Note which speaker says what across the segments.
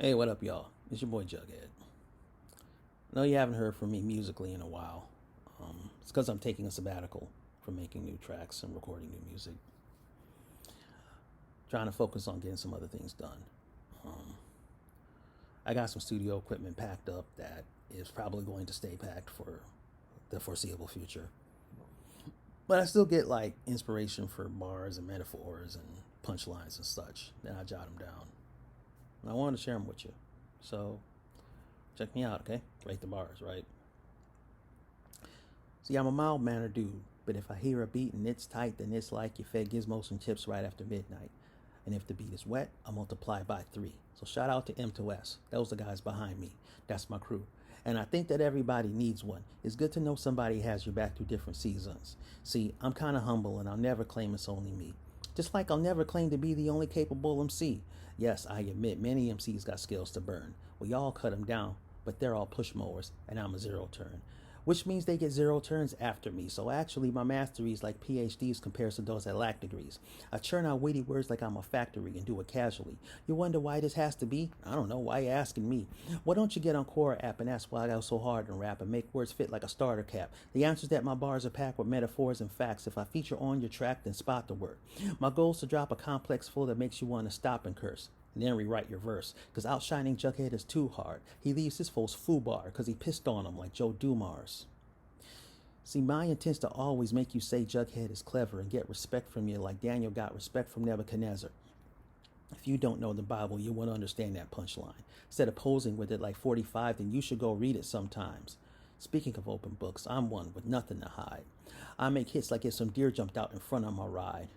Speaker 1: Hey, what up, y'all? It's your boy Jugghead. I know you haven't heard from me musically in a while. It's because I'm taking a sabbatical from making new tracks and recording new music. Trying to focus on getting some other things done. Um, I got some studio equipment packed up that is probably going to stay packed for the foreseeable future. But I still get like inspiration for bars and metaphors and punchlines and such. Then I jot them down. And I wanted to share them with you. So check me out, okay? Rate the bars, right? See, I'm a mild mannered dude, but if I hear a beat and it's tight, then it's like you fed gizmos and chips right after midnight. And if the beat is wet, I multiply by 3. So shout out to M to S. Those are the guys behind me. That's my crew. And I think that everybody needs one. It's good to know somebody has your back through different seasons. See, I'm kind of humble and I'll never claim it's only me. Just like I'll never claim to be the only capable MC. Yes, I admit many MCs got skills to burn. We all cut them down, but they're all push mowers and I'm a zero turn. Which means they get 0 turns after me. So actually my mastery is like PhDs compared to those that lack degrees. I churn out witty words like I'm a factory and do it casually. You wonder why this has to be? I don't know, why you asking me? Why don't you get on Quora app and ask why I go so hard in rap and make words fit like a starter cap? The answer is that my bars are packed with metaphors and facts. If I feature on your track, then spot the word. My goal is to drop a complex flow that makes you want to stop and curse. And then rewrite your verse, cause outshining Jugghead is too hard. He leaves his foes foobar, cause he pissed on him like Joe Dumars. See, my intent's to always make you say Jughead is clever and get respect from you like Daniel got respect from Nebuchadnezzar. If you don't know the Bible, you won't understand that punchline. Instead of posing with it like 45, then you should go read it sometimes. Speaking of open books, I'm one with nothing to hide. I make hits like if some deer jumped out in front of my ride.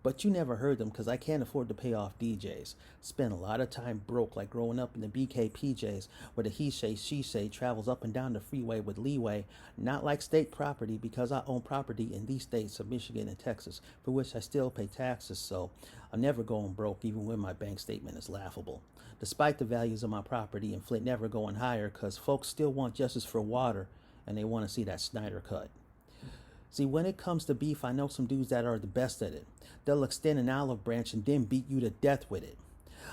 Speaker 1: But you never heard them because I can't afford to pay off DJs. Spent a lot of time broke like growing up in the BK PJs where the he say she say travels up and down the freeway with leeway. Not like state property because I own property in these states of Michigan and Texas for which I still pay taxes, so I'm never going broke even when my bank statement is laughable. Despite the values of my property and Flint never going higher because folks still want justice for water and they want to see that Snyder cut. See, when it comes to beef, I know some dudes that are the best at it. They'll extend an olive branch and then beat you to death with it.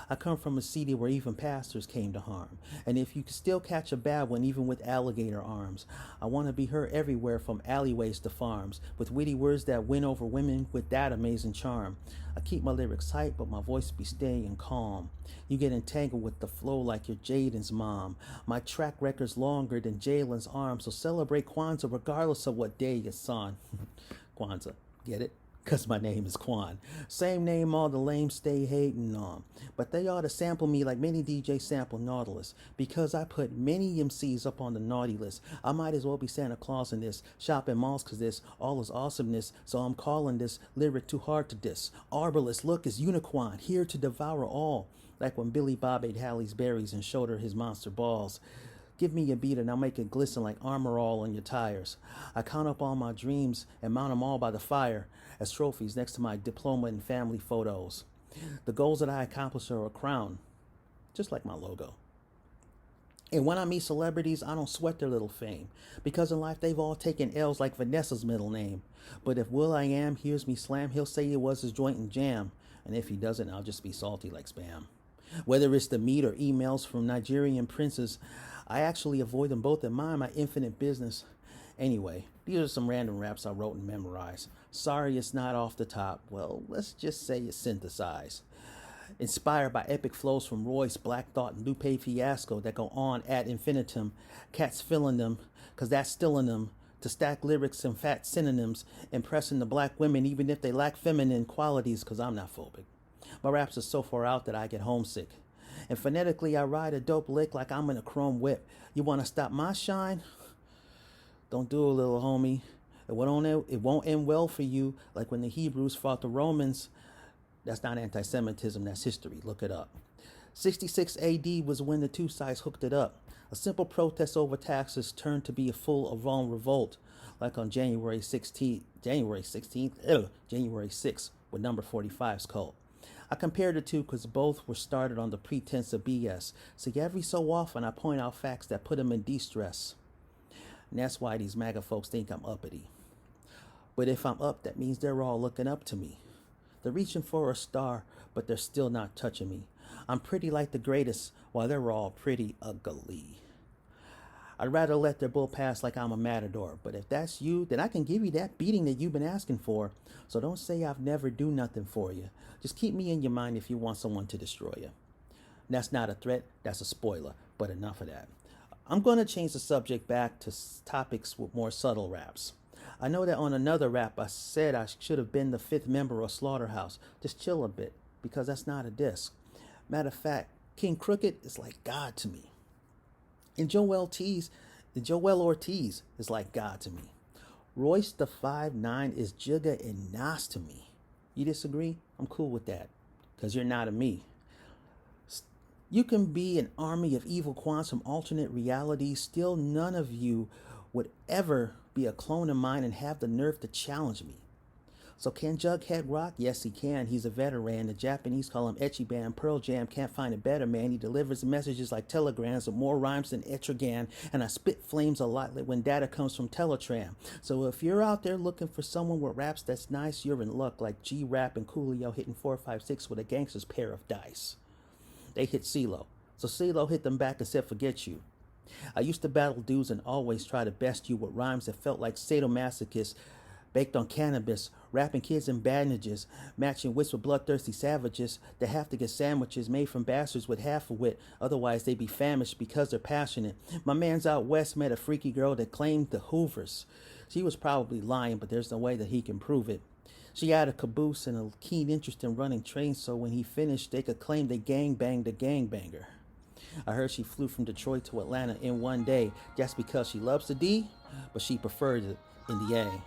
Speaker 1: I come from a city where even pastors came to harm. And if you can still catch a bad one even with alligator arms, I want to be heard everywhere from alleyways to farms, with witty words that win over women with that amazing charm. I keep my lyrics tight, but my voice be staying calm. You get entangled with the flow like you're Jaden's mom. My track record's longer than Jalen's arm, so celebrate Kwanzaa regardless of what day it's on. Kwanzaa, get it? Cause my name is Quan. Same name all the lame stay hating on. But they ought to sample me like many DJs sample Nautilus. Because I put many MCs up on the naughty list. I might as well be Santa Claus in this. Shop in malls cause this all is awesomeness. So I'm calling this lyric too hard to diss. Arbalist look is unicorn, here to devour all. Like when Billy Bob ate Hallie's berries and showed her his monster balls. Give me a beat and I'll make it glisten like armor all on your tires. I count up all my dreams and mount them all by the fire as trophies next to my diploma and family photos. The goals that I accomplish are a crown, just like my logo. And when I meet celebrities, I don't sweat their little fame, because in life they've all taken L's like Vanessa's middle name. But if will.i.am hears me slam, he'll say it was his joint and jam. And if he doesn't, I'll just be salty like spam. Whether it's the meat or emails from Nigerian princes, I actually avoid them both and mind my infinite business. Anyway, these are some random raps I wrote and memorized. Sorry it's not off the top. Well, let's just say it's synthesized. Inspired by epic flows from Royce, Black Thought, and Lupe Fiasco that go on ad infinitum. Cats filling them, cause that's still in them. To stack lyrics and fat synonyms, impressing the black women even if they lack feminine qualities, cause I'm not phobic. My raps are so far out that I get homesick. And phonetically I ride a dope lick like I'm in a chrome whip. You wanna stop my shine? Don't do it, little homie. It won't end well for you, like when the Hebrews fought the Romans. That's not anti-Semitism, that's history. Look it up. 66 AD was when the two sides hooked it up. A simple protest over taxes turned to be a full-on revolt, like on January 6th with number 45's cult. I compared the two because both were started on the pretense of BS. So every so often I point out facts that put them in distress. And that's why these MAGA folks think I'm uppity. But if I'm up, that means they're all looking up to me. They're reaching for a star, but they're still not touching me. I'm pretty like the greatest, while they're all pretty ugly. I'd rather let their bull pass like I'm a matador, but if that's you, then I can give you that beating that you've been asking for. So don't say I've never do nothing for you. Just keep me in your mind if you want someone to destroy you. And that's not a threat, that's a spoiler, but enough of that. I'm going to change the subject back to topics with more subtle raps. I know that on another rap I said I should have been the fifth member of Slaughterhouse. Just chill a bit, because that's not a diss. Matter of fact, King Crooked is like God to me. And Joel Ortiz is like God to me. Royce the 5'9" is Jugga and Nas to me. You disagree? I'm cool with that, because you're not a me. You can be an army of evil quants from alternate realities, still none of you would ever be a clone of mine and have the nerve to challenge me. So can Jughead rock? Yes, he can. He's a veteran. The Japanese call him Echiban. Pearl Jam can't find a better man. He delivers messages like telegrams with more rhymes than Etrigan. And I spit flames a lot when data comes from Teletran. So if you're out there looking for someone with raps that's nice, you're in luck, like G-Rap and Coolio hitting 456 with a gangster's pair of dice. They hit CeeLo. So CeeLo hit them back and said, forget you. I used to battle dudes and always try to best you with rhymes that felt like sadomasochists baked on cannabis, wrapping kids in bandages, matching wits with bloodthirsty savages that have to get sandwiches made from bastards with half a wit, otherwise they be famished because they're passionate. My man's out west met a freaky girl that claimed the Hoovers. She was probably lying, but there's no way that he can prove it. She had a caboose and a keen interest in running trains, so when he finished, they could claim they gangbanged a gangbanger. I heard she flew from Detroit to Atlanta in one day just because she loves the D, but she prefers it in the A.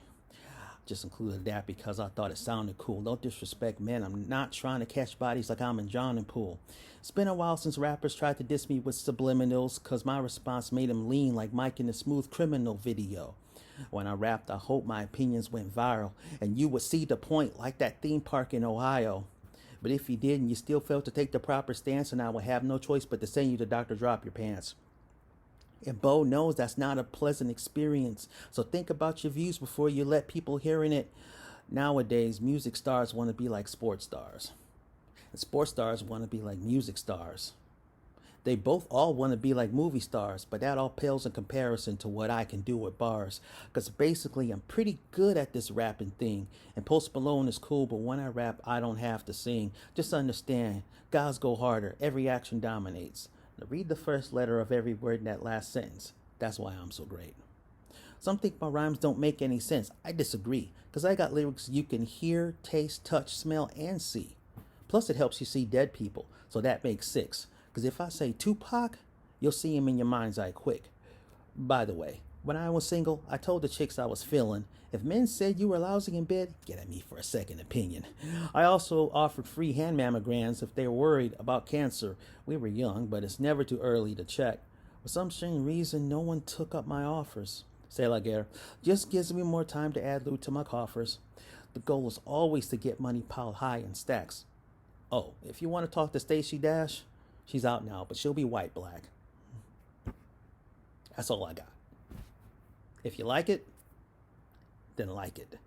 Speaker 1: Just included that because I thought it sounded cool. Don't disrespect men. I'm not trying to catch bodies like I'm in John and Poole. It's been a while since rappers tried to diss me with subliminals, cause my response made them lean like Mike in the Smooth Criminal video. When I rapped, I hope my opinions went viral and you would see the point like that theme park in Ohio. But if you did and you still failed to take the proper stance, and I would have no choice but to send you to Dr. Drop Your Pants. And Bo knows that's not a pleasant experience. So think about your views before you let people hearing it. Nowadays, music stars want to be like sports stars. And sports stars want to be like music stars. They both all want to be like movie stars, but that all pales in comparison to what I can do with bars. Because basically, I'm pretty good at this rapping thing. And Post Malone is cool, but when I rap, I don't have to sing. Just understand, guys go harder. Every action dominates. Now read the first letter of every word in that last sentence. That's why I'm so great. Some think my rhymes don't make any sense. I disagree, because I got lyrics you can hear, taste, touch, smell, and see. Plus, it helps you see dead people, so that makes 6. Because if I say Tupac, you'll see him in your mind's eye quick. By the way, when I was single, I told the chicks I was feeling, if men said you were lousy in bed, get at me for a second opinion. I also offered free hand mammograms if they were worried about cancer. We were young, but it's never too early to check. For some strange reason, no one took up my offers. C'est la guerre. Just gives me more time to add loot to my coffers. The goal is always to get money piled high in stacks. Oh, if you want to talk to Stacey Dash, she's out now, but she'll be white black. That's all I got. If you like it, then like it.